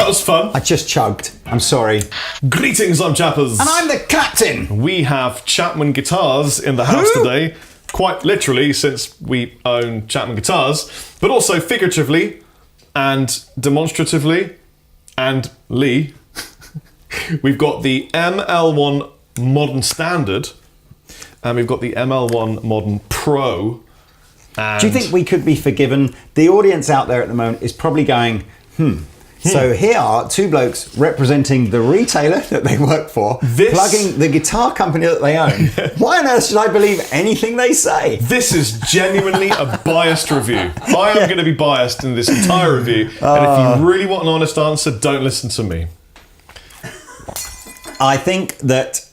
was fun. I just chugged. I'm sorry. Greetings, I'm Chappers. And I'm the captain. We have Chapman Guitars in the house today. Quite literally, since we own Chapman Guitars, but also figuratively and demonstratively and Lee. We've got the ML1 Modern Standard and we've got the ML1 Modern Pro. And do you think we could be forgiven? The audience out there at the moment is probably going, So here are two blokes representing the retailer that they work for, plugging the guitar company that they own. Why on earth should I believe anything they say? This is genuinely a biased review. I am going to be biased in this entire review. And if you really want an honest answer, don't listen to me. I think that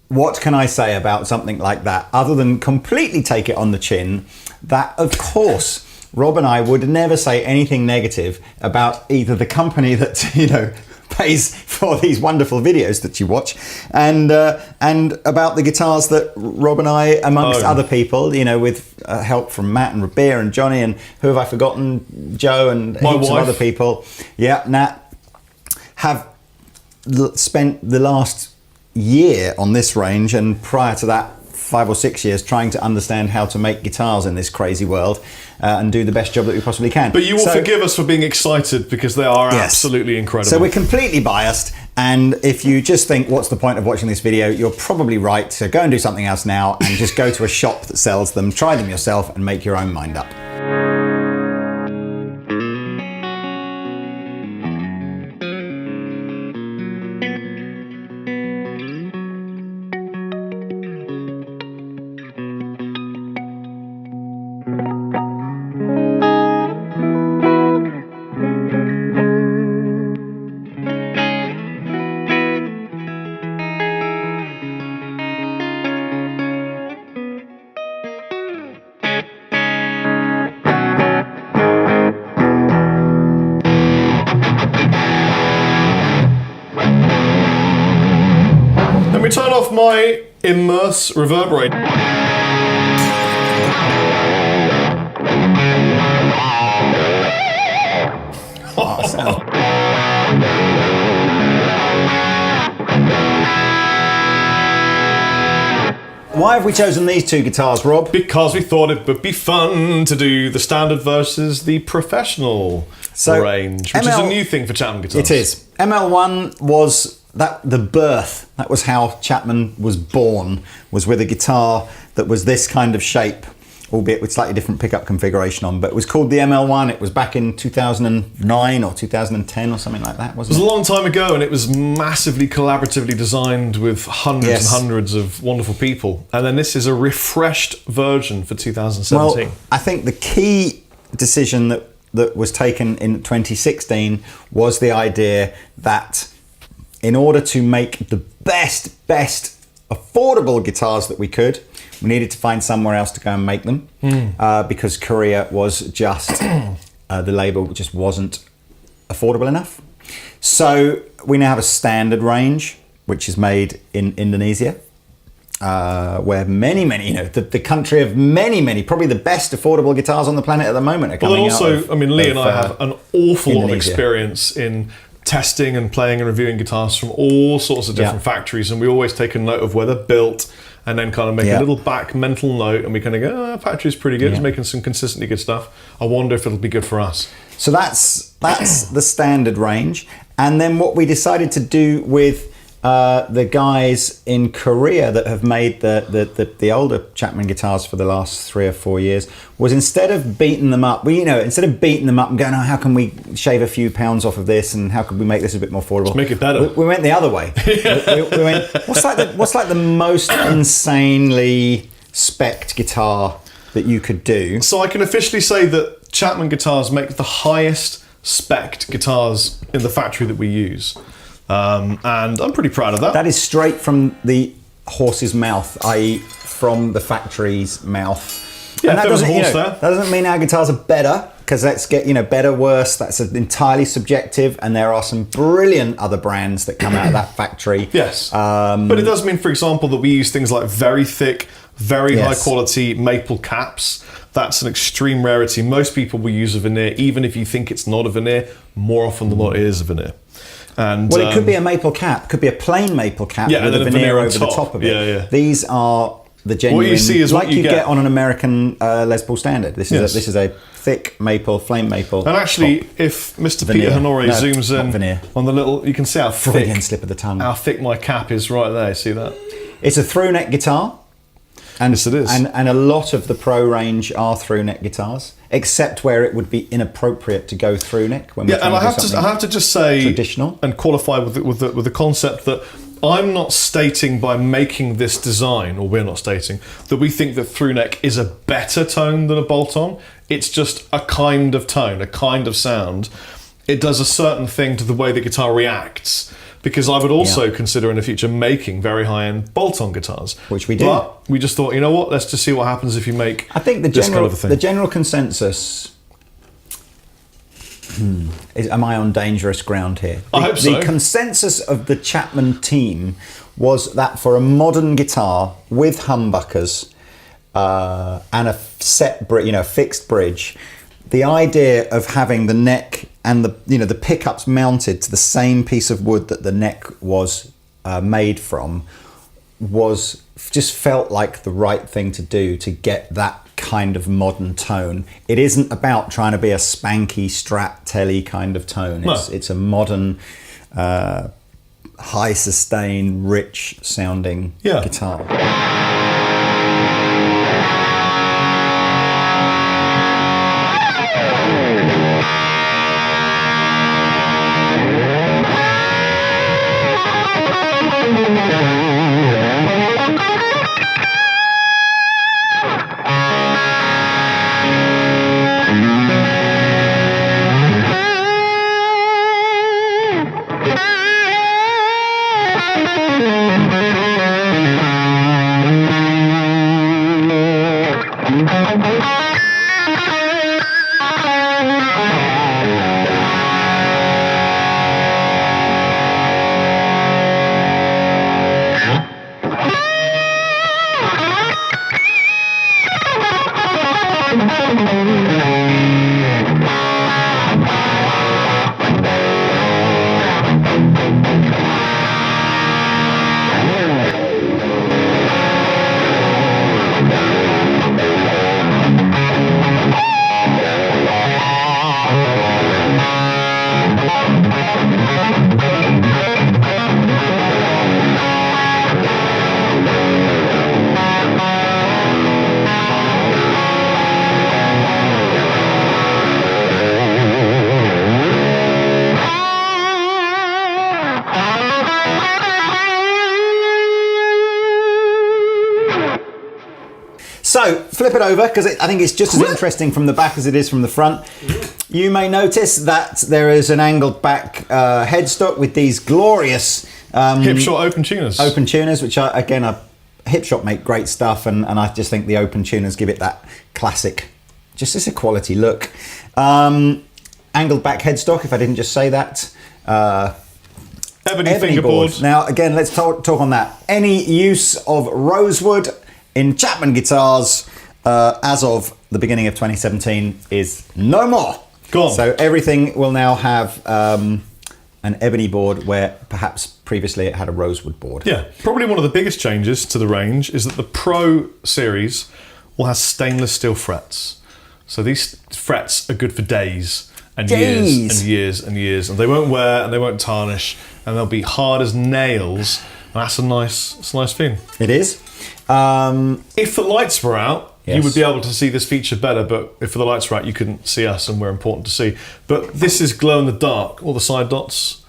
what can I say about something like that other than completely take it on the chin, that of course Rob and I would never say anything negative about either the company that, pays for these wonderful videos that you watch and about the guitars that Rob and I, amongst other people, with help from Matt and Rabir and Johnny and who have I forgotten, Joe and heaps of other people, Nat, have spent the last year on this range and prior to that 5 or 6 years trying to understand how to make guitars in this crazy world and do the best job that we possibly can. But you will forgive us for being excited because they are absolutely incredible. So we're completely biased, and if you just think what's the point of watching this video, you're probably right. So go and do something else now and just go to a shop that sells them, try them yourself and make your own mind up. Let me turn off my immerse reverberate. Why have we chosen these two guitars, Rob? Because we thought it would be fun to do the standard versus the professional range, which is a new thing for Chapman Guitars. It is. ML1 was the birth. That was how Chapman was born, was with a guitar that was this kind of shape, albeit with slightly different pickup configuration on, but it was called the ML1. It was back in 2009 or 2010 or something like that, wasn't it? It was a long time ago, and it was massively collaboratively designed with hundreds and hundreds of wonderful people. And then this is a refreshed version for 2017. Well, I think the key decision that was taken in 2016 was the idea that in order to make the best affordable guitars that we could, we needed to find somewhere else to go and make them because Korea was just, the label just wasn't affordable enough. So we now have a standard range, which is made in Indonesia, where many, the country of many, probably the best affordable guitars on the planet at the moment are coming out. Well, also, Lee and I have an awful lot of experience in testing and playing and reviewing guitars from all sorts of different factories, and we always take a note of where they're built and then kind of make a little back mental note, and we kind of go, that factory's pretty good, it's making some consistently good stuff. I wonder if it'll be good for us. So that's the standard range. And then what we decided to do with the guys in Korea that have made the older Chapman guitars for the last 3 or 4 years was instead of beating them up, instead of beating them up and going, how can we shave a few pounds off of this and how can we make this a bit more affordable? Let's make it better. We went the other way. we went, what's like the most insanely spec'd guitar that you could do? So I can officially say that Chapman Guitars make the highest spec'd guitars in the factory that we use. And I'm pretty proud of that. That is straight from the horse's mouth, i.e. from the factory's mouth. Yeah, and that doesn't, that doesn't mean our guitars are better, because let's get, better, worse, that's entirely subjective, and there are some brilliant other brands that come out of that factory. Yes. But it does mean, for example, that we use things like very thick, very high quality maple caps. That's an extreme rarity. Most people will use a veneer, even if you think it's not a veneer. More often than not, it is a veneer. And well, it could be a maple cap, could be a plain maple cap with a veneer over the top of it. Yeah. These are the genuine, what you see is like what you get on an American Les Paul Standard. This is a thick maple, flame maple. And actually, if Mr. Peter Honore zooms in on the little, you can see how thick, slip of the tongue. How thick my cap is right there. See that? It's a through neck guitar. And, yes, it is. And a lot of the Pro range are through neck guitars, except where it would be inappropriate to go through neck. When we're and I have to just say traditional and qualify with the concept that I'm not stating by making this design, or we're not stating that we think that through neck is a better tone than a bolt on. It's just a kind of tone, a kind of sound. It does a certain thing to the way the guitar reacts. Because I would also consider in the future making very high-end bolt-on guitars, which we do. But we just thought, you know what? Let's just see what happens if you make. I think the general consensus. Am I on dangerous ground here? I hope so. The consensus of the Chapman team was that for a modern guitar with humbuckers and a fixed bridge, the idea of having the neck and the pickups mounted to the same piece of wood that the neck was made from was just felt like the right thing to do to get that kind of modern tone. It isn't about trying to be a spanky Strat Telly kind of tone. It's a modern, high sustain, rich sounding guitar. So, flip it over, because I think it's just as interesting from the back as it is from the front. You may notice that there is an angled back headstock with these glorious... Hipshot open tuners. Open tuners, which are, again, Hipshot make great stuff, and I just think the open tuners give it that classic, just as a quality look. Angled back headstock, if I didn't just say that. Ebony fingerboard. Now, again, let's talk on that. Any use of rosewood in Chapman guitars as of the beginning of 2017 is no more. Gone. So everything will now have an ebony board where perhaps previously it had a rosewood board. Yeah, probably one of the biggest changes to the range is that the Pro series will have stainless steel frets. So these frets are good for days and years and years and years, and they won't wear and they won't tarnish, and they'll be hard as nails. And that's a nice feeling. It is. If the lights were out, yes, you would be able to see this feature better, but if the lights were out, you couldn't see us, and we're important to see. But this is glow in the dark. All the side dots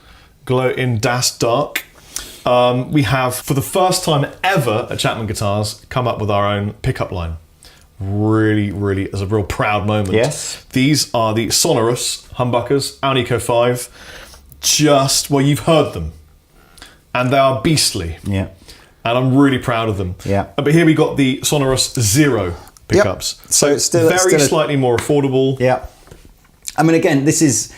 glow in Das dark. We have, for the first time ever at Chapman Guitars, come up with our own pickup line. Really is a real proud moment. Yes. These are the Sonorous humbuckers, Alnico 5. Well, you've heard them. And they are beastly. Yeah. And I'm really proud of them. Yeah. But here we got the Sonorous Zero pickups. Yep. So it's still slightly more affordable. Yeah. I mean, again, this is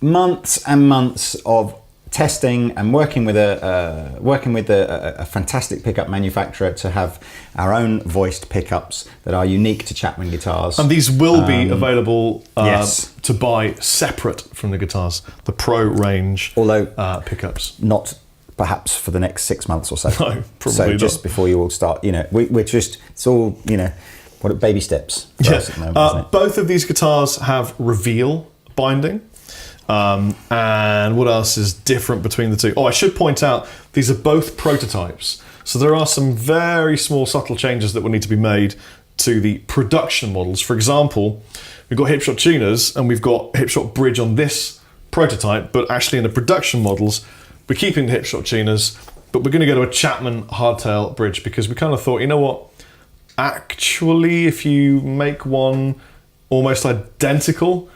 months and months of testing and working with a fantastic pickup manufacturer to have our own voiced pickups that are unique to Chapman Guitars. And these will be available yes. to buy separate from the guitars, the Pro range, although pickups. Not perhaps for the next 6 months or so. No, probably so not. just before you all start, we're just, it's all, what baby steps for us at the moment, isn't it? Both of these guitars have reveal binding. And what else is different between the two? Oh, I should point out, these are both prototypes. So there are some very small, subtle changes that will need to be made to the production models. For example, we've got hipshot tuners and we've got hipshot bridge on this prototype, but actually in the production models, we're keeping the hipshot tuners, but we're going to go to a Chapman hardtail bridge because we kind of thought, you know what? Actually, if you make one almost identical,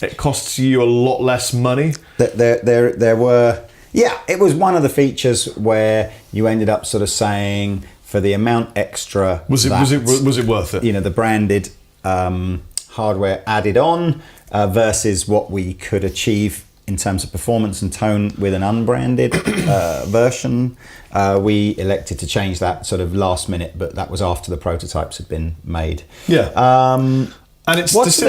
it costs you a lot less money. There were, it was one of the features where you ended up sort of saying for the amount extra was it worth it? The branded hardware added on versus what we could achieve in terms of performance and tone with an unbranded version. We elected to change that sort of last minute, but that was after the prototypes had been made. Yeah. And it's what's the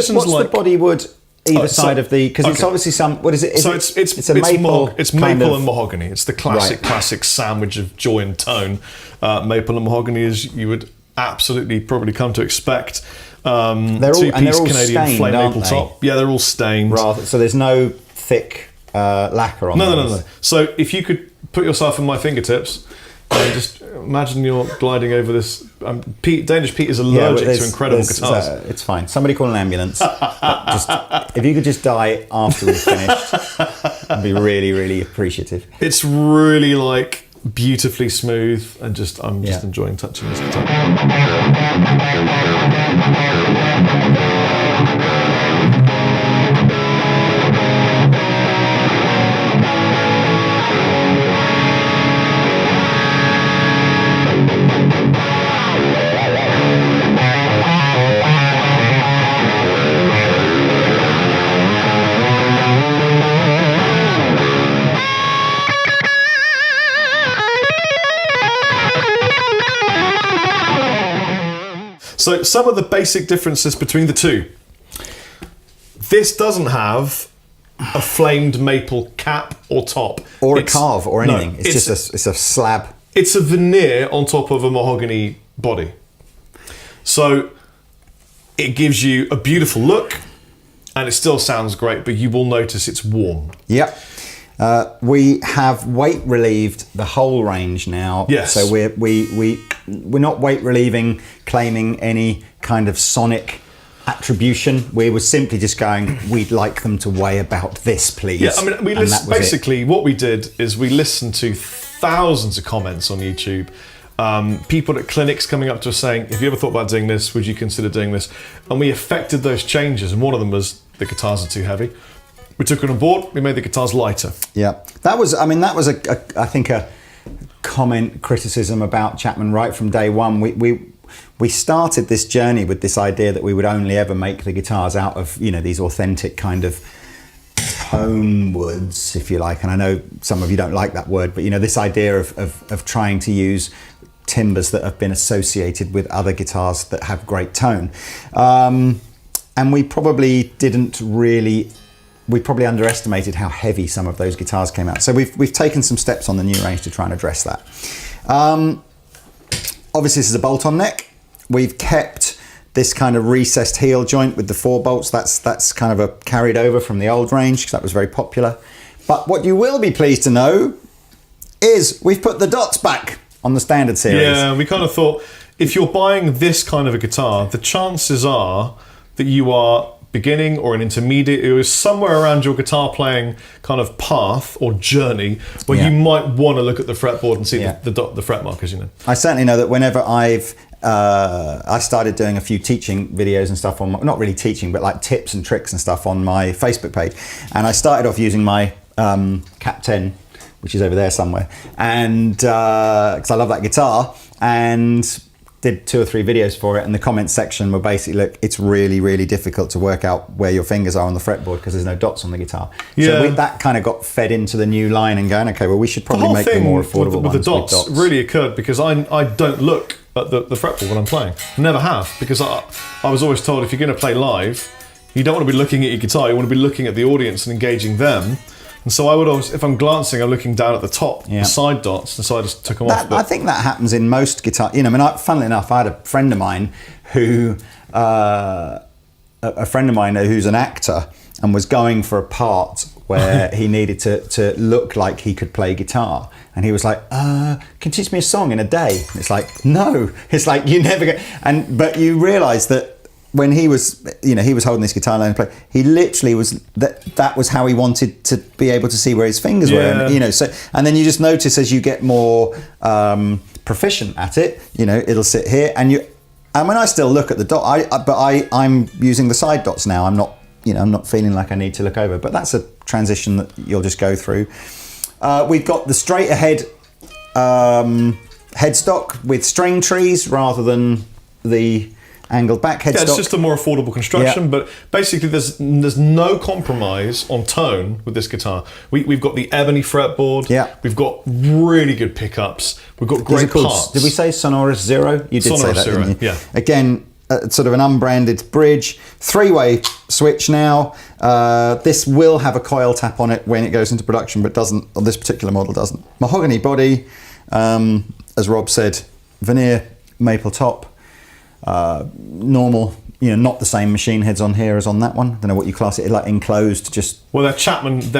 bodywood either side of the, because it's obviously some, what is it? It's a maple. It's maple and mahogany. It's the classic sandwich of joy and tone. Maple and mahogany, as you would absolutely probably come to expect. Two-piece Canadian stained, flame maple they? top. Yeah, they're all stained. So there's no thick lacquer on them. No. So if you could put yourself in my fingertips and just imagine you're gliding over this. Danish Pete is allergic to incredible guitars. It's fine. Somebody call an ambulance. If you could just die after we've finished, I'd be really, really appreciative. It's really beautifully smooth, and I'm just enjoying touching this guitar. So some of the basic differences between the two. This doesn't have a flamed maple cap or top. Or a carve or anything. No, it's a slab. It's a veneer on top of a mahogany body. So it gives you a beautiful look and it still sounds great, but you will notice it's warm. Yep. We have weight relieved the whole range now. Yes. So we're not weight relieving, claiming any kind of sonic attribution. We were simply just going, we'd like them to weigh about this, please. Yeah, I mean, basically what we did is we listened to thousands of comments on YouTube. People at clinics coming up to us saying, have you ever thought about doing this? Would you consider doing this? And we effected those changes. And one of them was the guitars are too heavy. We took it on board. We made the guitars lighter. Yeah, that was I think a comment criticism about Chapman right from day one. We started this journey with this idea that we would only ever make the guitars out of these authentic kind of tone woods, if you like. And I know some of you don't like that word, but this idea of trying to use timbers that have been associated with other guitars that have great tone. And we probably underestimated how heavy some of those guitars came out. So we've taken some steps on the new range to try and address that. Obviously this is a bolt-on neck. We've kept this kind of recessed heel joint with the 4 bolts. That's kind of a carried over from the old range because that was very popular. But what you will be pleased to know is we've put the dots back on the standard series. Yeah, we kind of thought if you're buying this kind of a guitar, the chances are that you are beginning or an intermediate, it was somewhere around your guitar playing kind of path or journey where you might want to look at the fretboard and see the fret markers. I certainly know that whenever I started doing a few teaching videos and stuff on not really teaching, but like tips and tricks and stuff on my Facebook page, and I started off using my Cap 10, which is over there somewhere, and because I love that guitar, and did 2 or 3 videos for it, and the comment section were basically, look, it's really, really difficult to work out where your fingers are on the fretboard because there's no dots on the guitar. So that kind of got fed into the new line and going, okay, well, we should probably make them more affordable with the dots really occurred because I don't look at the fretboard when I'm playing. Never have, because I was always told if you're going to play live, you don't want to be looking at your guitar, you want to be looking at the audience and engaging them. And so I would always, if I'm glancing, I'm looking down at the top, the side dots, and so I just took them off. I think that happens in most guitar. You know, I mean, funnily enough, I had a friend of mine who's an actor and was going for a part where he needed to look like he could play guitar. And he was like, can you teach me a song in a day? And it's like, no. It's like, you never go. But you realise that when he was holding this guitar and play, he literally was that was how he wanted to be able to see where his fingers were, and, so, and then you just notice as you get more proficient at it, it'll sit here, and when I still look at the dot, I'm using the side dots now. I'm not feeling like I need to look over, but that's a transition that you'll just go through. We've got the straight ahead headstock with string trees rather than the angled back headstock. It's just a more affordable construction, but basically there's no compromise on tone with this guitar. We've got the ebony fretboard, we've got really good pickups, we've got great parts. Did we say Sonorous Zero? You did Sonorous say that, Zero, didn't you? yeah. Again, sort of an unbranded bridge, 3-way switch now. This will have a coil tap on it when it goes into production, but doesn't, on this particular model doesn't. Mahogany body, as Rob said, veneer maple top. Normal, not the same machine heads on here as on that one. Don't know what you class it, like enclosed, just... Well, they're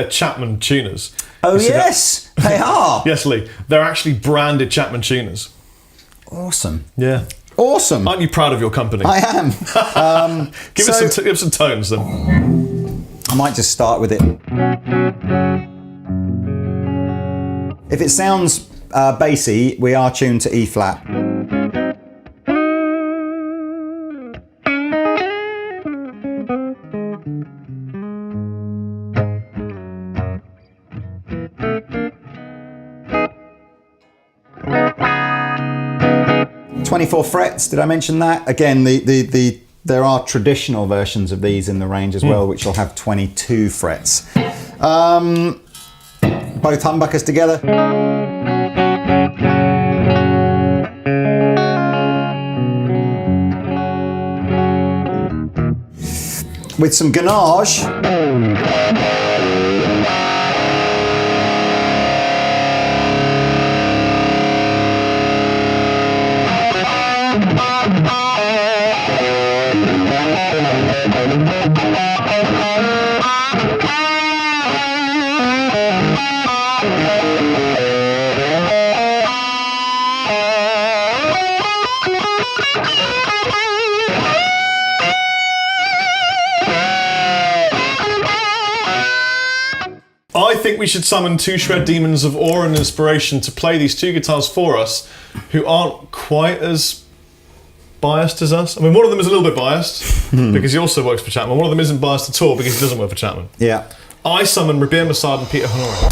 Chapman tuners. Oh, yes, they are. Yes, Lee. They're actually branded Chapman tuners. Awesome. Yeah. Awesome. Aren't you proud of your company? I am. Give us some tones then. I might just start with it. If it sounds bassy, we are tuned to E flat. 24 frets, did I mention that? Again, there are traditional versions of these in the range as well, which will have 22 frets. Both humbuckers together. With some ganache. I think we should summon 2 shred demons of awe and inspiration to play these 2 guitars for us who aren't quite as biased as us. I mean, one of them is a little bit biased because he also works for Chapman. One of them isn't biased at all because he doesn't work for Chapman. Yeah. I summon Rabir Massad and Peter Honore.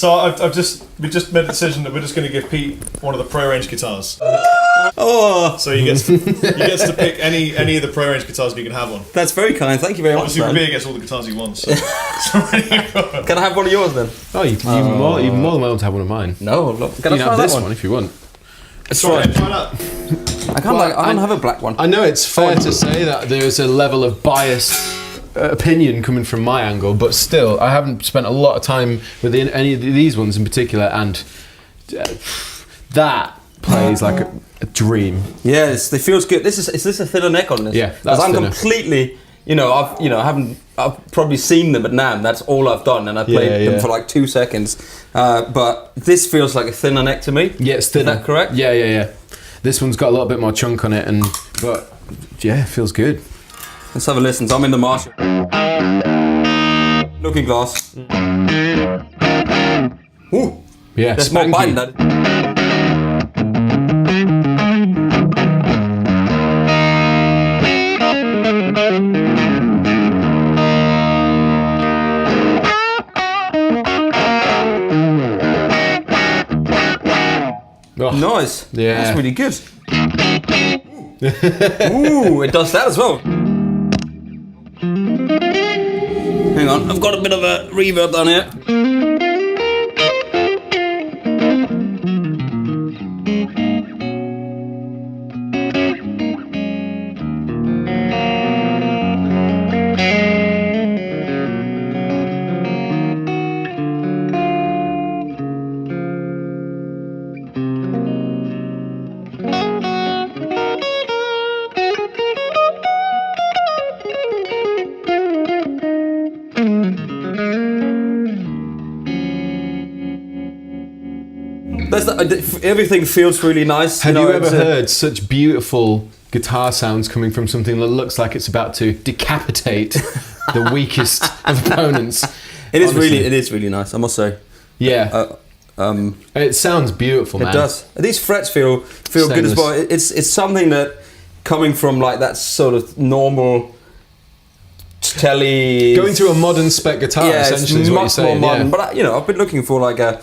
So we just made a decision that we're just going to give Pete one of the Pro Range guitars. Oh, So he gets to pick any of the Pro Range guitars you can have one. that's very kind. Thank you very much. Obviously, Rabia gets all the guitars he wants. So. Can I have one of yours then? Oh, you're more than welcome to have one of mine. No, look. Can You I can try have that this one? one if you want. Try that. I don't have a black one. I know it's fair to say that there's a level of biased opinion coming from my angle, but still, I haven't spent a lot of time with any of these ones in particular, and that plays like a dream. Yes, it feels good. Is this a thinner neck on this? Yeah, because that's I'm thinner. completely. I've probably seen them at Namm. That's all I've done, and I played them for like 2 seconds. But this feels like a thinner neck to me. Yeah, it's thinner. Is that correct? Yeah. This one's got a little bit more chunk on it, but yeah, it feels good. Let's have a listen. So I'm in the Marshall. Looking glass. Ooh. Yeah, There's more bite in that. Oh, Nice. Yeah. That's really good. Ooh, it does that as well. Hang on, I've got a bit of a reverb down here. Everything feels really nice. Have you ever heard such beautiful guitar sounds coming from something that looks like it's about to decapitate the weakest of opponents? It is really nice, I must say. Yeah. It sounds beautiful, man. It does. These frets feel good as well. It's something that, coming from like that sort of normal telly, going to a modern spec guitar, essentially, is what you're saying. More modern. Yeah. But I've been looking for like a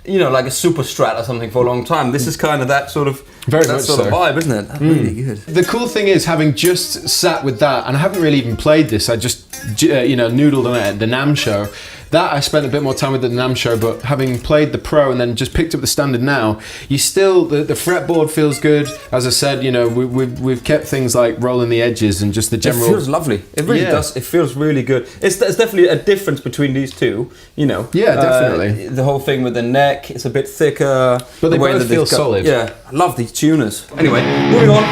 like a super strat or something for a long time. This is kind of that sort of vibe, isn't it? Really good. The cool thing is, having just sat with that, and I haven't really even played this, I just noodled on it at the Namm show. That I spent a bit more time with the Namm show, but having played the Pro and then just picked up the standard now, you still, the fretboard feels good. As I said, we've kept things like rolling the edges and just the general. It feels lovely. It really does. It feels really good. There's definitely a difference between these two. Yeah, definitely. The whole thing with the neck, it's a bit thicker. But they both feel solid. Yeah, I love these tuners. Anyway, moving on.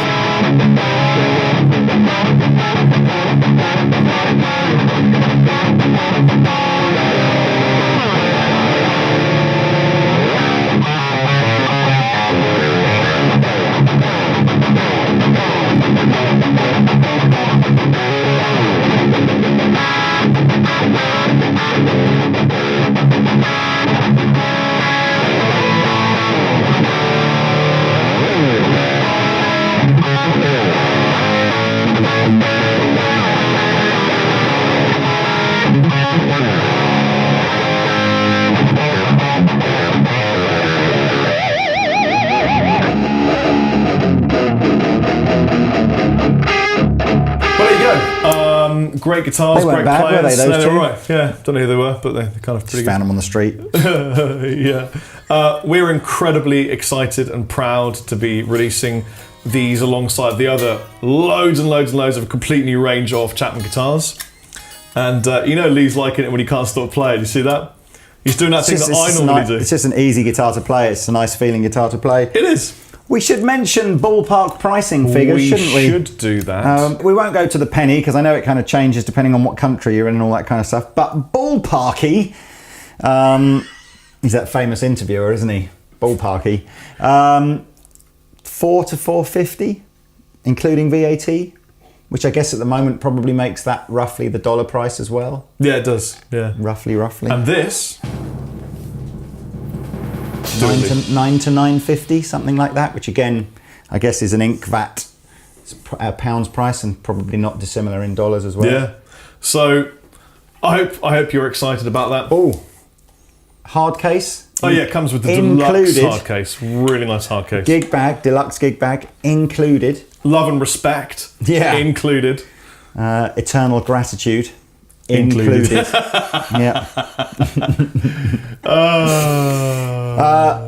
Great guitars, they great bad, players. were they, those they were two? right. Yeah, don't know who they were, but they're kind of pretty Just found them on the street. Yeah. We're incredibly excited and proud to be releasing these alongside the other loads and loads and loads of a complete new range of Chapman guitars. And Lee's liking it when he can't stop playing. You see that? He's doing that thing that I normally do. It's just an easy guitar to play. It's a nice feeling guitar to play. It is. We should mention ballpark pricing figures, shouldn't we? We should do that. We won't go to the penny because I know it kind of changes depending on what country you're in and all that kind of stuff. But ballparky, he's that famous interviewer, isn't he? Ballparky. $4 to $4.50, including VAT, which I guess at the moment probably makes that roughly the dollar price as well. Yeah, it does. Yeah. Roughly. And this... $9 to $9.50, something like that, which again, I guess is an ink VAT pounds price and probably not dissimilar in dollars as well. Yeah. So I hope you're excited about that. Oh, hard case. Oh yeah, it comes with the deluxe hard case. Really nice hard case. Gig bag, deluxe gig bag included. Love and respect. Yeah. Included. Eternal gratitude. Included. Yeah.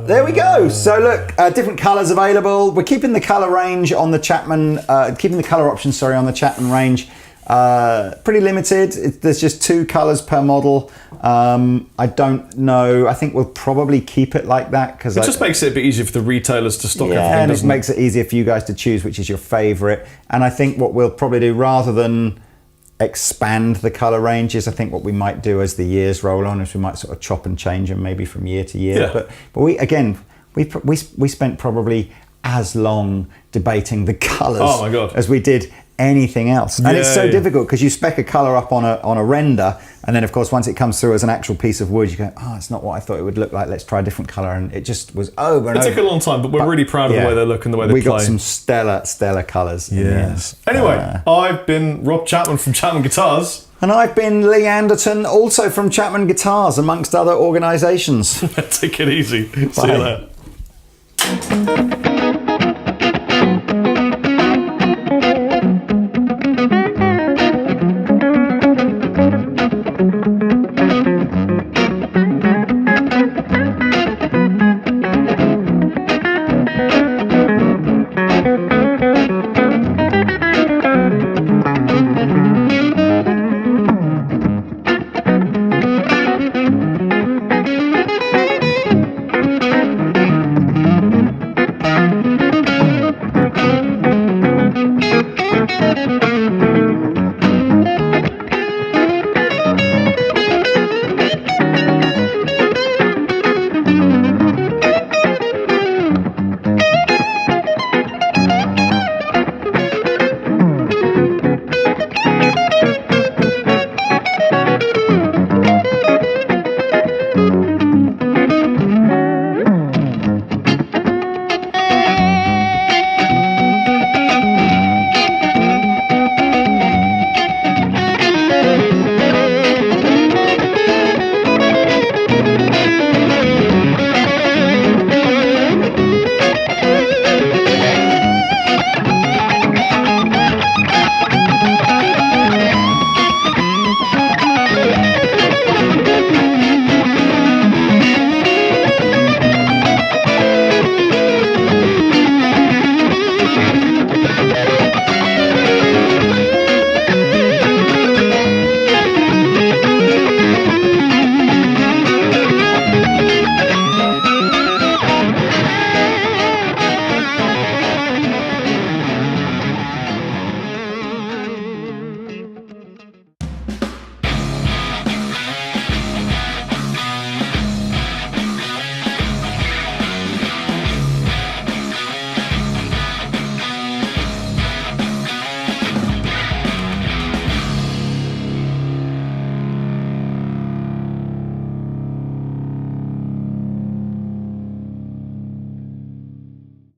There we go. So look, different colours available. We're keeping the colour range on the Chapman, keeping the colour options, sorry, on the Chapman range. Pretty limited. There's just 2 colours per model. I don't know. I think we'll probably keep it like that because it just makes it a bit easier for the retailers to stock everything. And it doesn't makes it easier for you guys to choose which is your favourite. And I think what we'll probably do, rather than expand the colour ranges, I think what we might do as the years roll on is we might sort of chop and change them maybe from year to year. Yeah. But we spent probably as long debating the colours as we did anything else. And it's so difficult because you spec a colour up on a render, and then of course once it comes through as an actual piece of wood, you go, oh, it's not what I thought it would look like, let's try a different colour, and it just was over and over. It took a long time, but we're really proud of the way they look and the way they play. We got some stellar colours. Yes. Anyway, I've been Rob Chapman from Chapman Guitars. And I've been Lee Anderton, also from Chapman Guitars, amongst other organisations. Take it easy. Bye. See you later.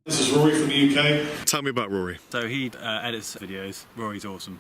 This is Rory from the UK. Tell me about Rory. So he edits videos. Rory's awesome.